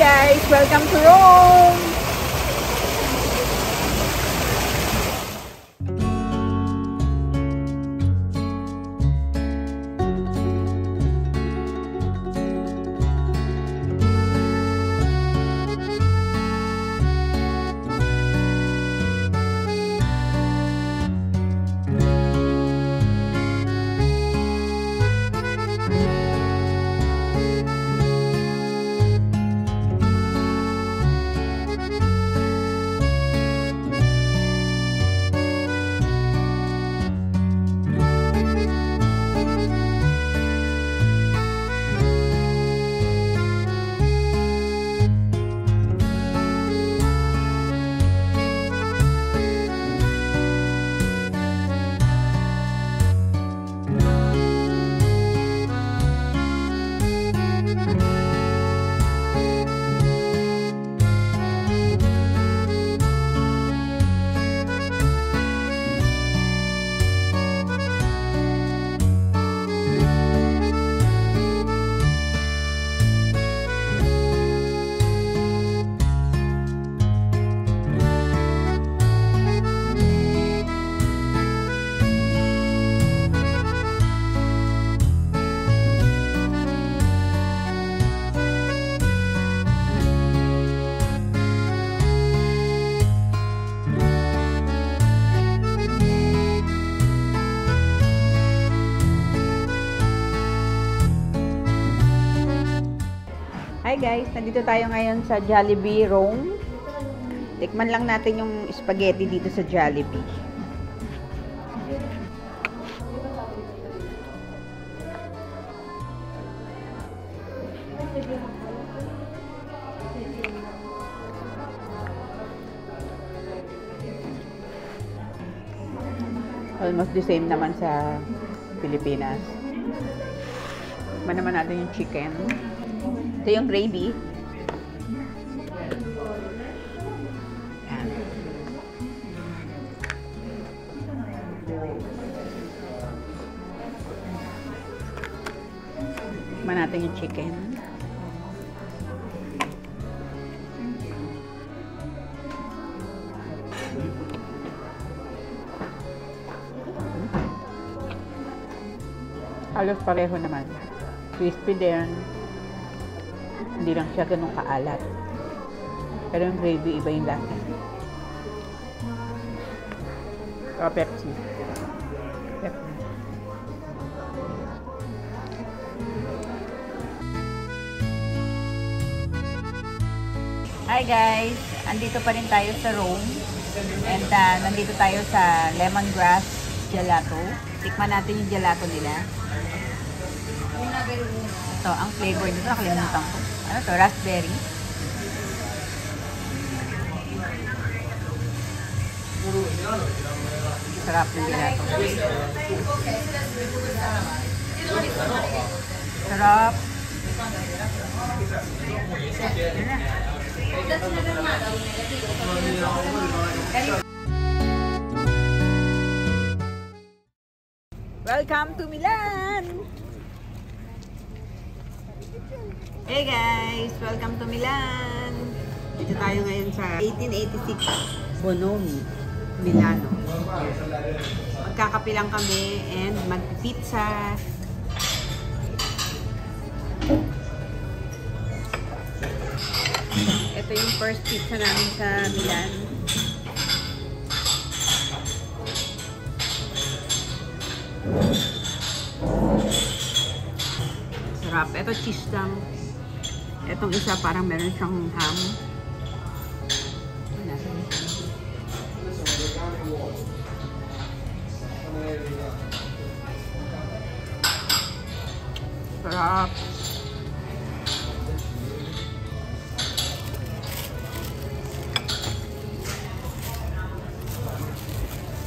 guys! Welcome to Rome! Hi guys, nandito tayo ngayon sa Jollibee Rome. Tikman lang natin yung spaghetti dito sa Jollibee. Almost the same naman sa Pilipinas. Tikman naman natin yung chicken. Ito yung gravy. Yan. Tikman natin yung chicken. Halos pareho naman. Crispy din. Hindi lang siya ganun kaalat. Pero yung gravy, iba yung lasa. Pepsi. Pepsi. Hi guys! Andito pa rin tayo sa Rome. And nandito tayo sa lemongrass gelato. Tikman natin yung gelato nila. Ito, ang flavor nito, nakalimutan ko. Ano to? Raspberry. Sarap ng gelato. Sarap. Welcome to Milan! Hey guys! Welcome to Milan! Dito tayo ngayon sa 1886 Bonomi, Milano. Magkakapilang kami and magpipizza. Ito yung first pizza namin sa Milan. Sarap. Ito cheese lang. Itong isa parang meron siyang ham. Sarap.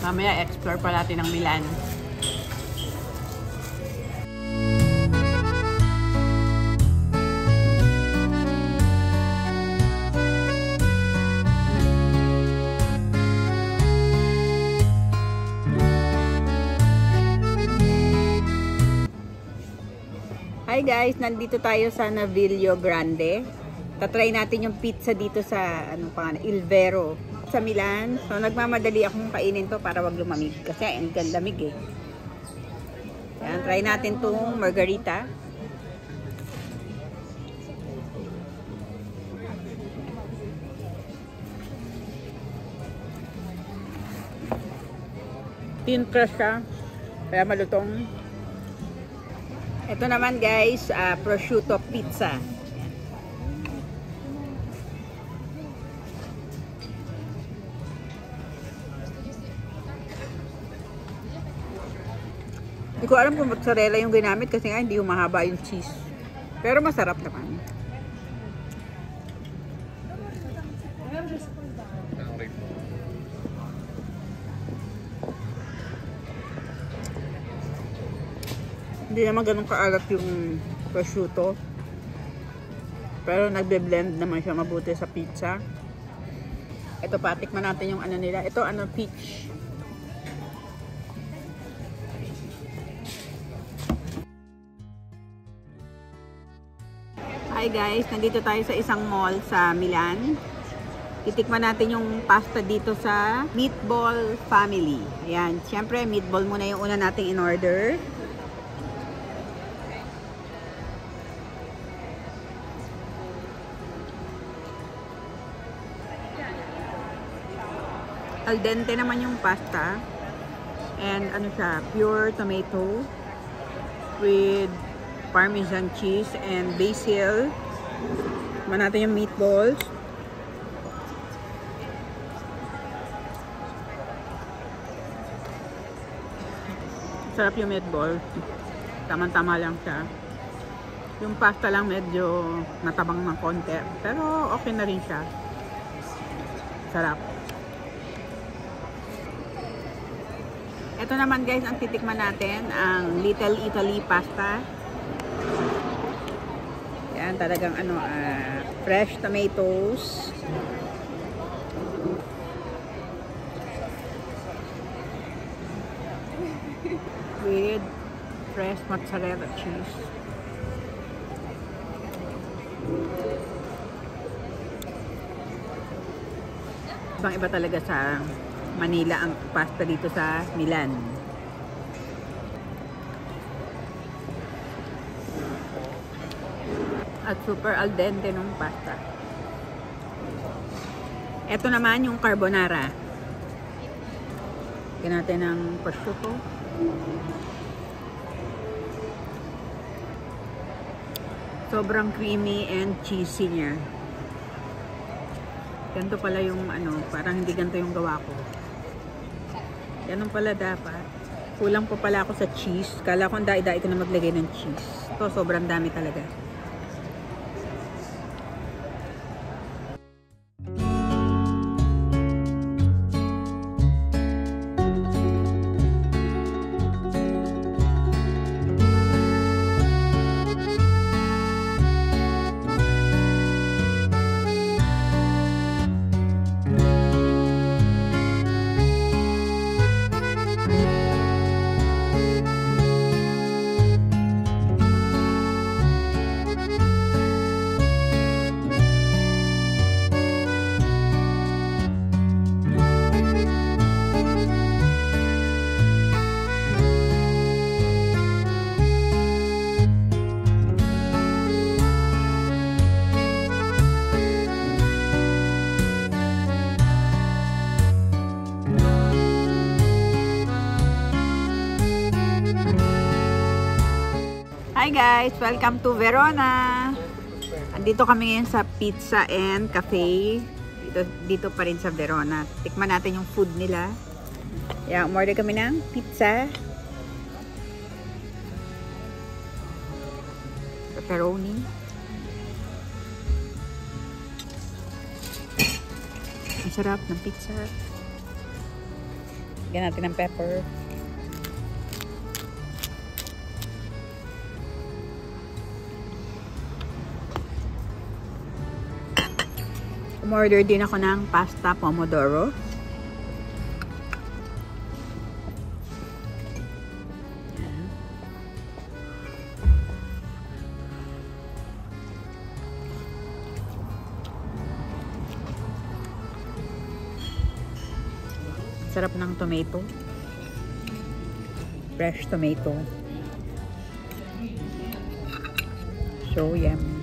Mamaya explore pa natin ang Milan. Hi guys, nandito tayo sa Naviglio Grande. Tatry natin yung pizza dito sa Il Vero sa Milan. So nagmamadali akong kainin to para wag lumamig kasi ang lamig eh. Yan, try natin tong margarita. Thin crust siya, kaya malutong. Ito naman guys, prosciutto pizza. Hindi ko alam kung mozzarella yung ginamit kasi nga hindi humahaba yung cheese. Pero masarap naman. Hindi naman ganun kaalat yung prosciutto. Pero nagbe-blend naman siya mabuti sa pizza. Ito pa, tikman natin yung ano nila. Ito peach. Hi guys, nandito tayo sa isang mall sa Milan. Titikman natin yung pasta dito sa Meatball Family. Ayan, syempre meatball muna yung una nating in order. Al dente naman yung pasta. And ano siya, pure tomato with Parmesan cheese and basil. Tikman natin yung meatballs. Sarap yung meatball. Tamang-tama lang siya. Yung pasta lang medyo natabang ng konti. Pero okay na rin siya. Sarap. Ito naman guys, ang titikman natin, ang Little Italy pasta. Yan, talagang fresh tomatoes. With fresh mozzarella cheese. Ibang-iba talaga sa Manila ang pasta dito sa Milan. At super al dente nung pasta. Ito naman yung carbonara. Lagyan natin ng prosciutto. Sobrang creamy and cheesy niya. Ganito pala yung parang hindi ganito yung gawa ko. Ganun pala dapat. Kulang pa pala ako sa cheese. Kala ko ang dai-dai ko na maglagay ng cheese. Ito sobrang dami talaga. Hi guys! Welcome to Verona! Andito kami ngayon sa Pizza and Cafe. Dito pa rin sa Verona. Tikman natin yung food nila. Yeah, umorder kami ng pizza. Pepperoni. Ang sarap ng pizza. Lagyan natin ng pepper. Umorder din ako ng pasta pomodoro. Sarap ng tomato. Fresh tomato. So yummy.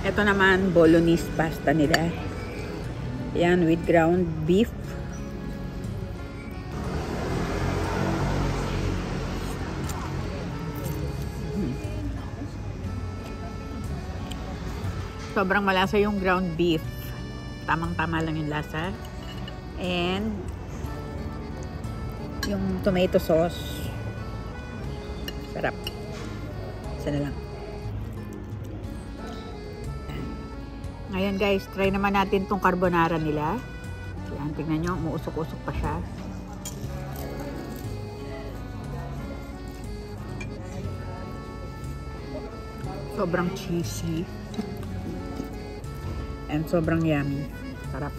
Ito naman, bolognese pasta nila. Yan, with ground beef. Sobrang malasa yung ground beef. Tamang-tama lang yung lasa. And yung tomato sauce. Sarap. Isa na lang. Ngayon guys, try naman natin tong carbonara nila. Yan, tignan nyo, umuusok-usok pa siya. Sobrang cheesy. And sobrang yummy. Sarap.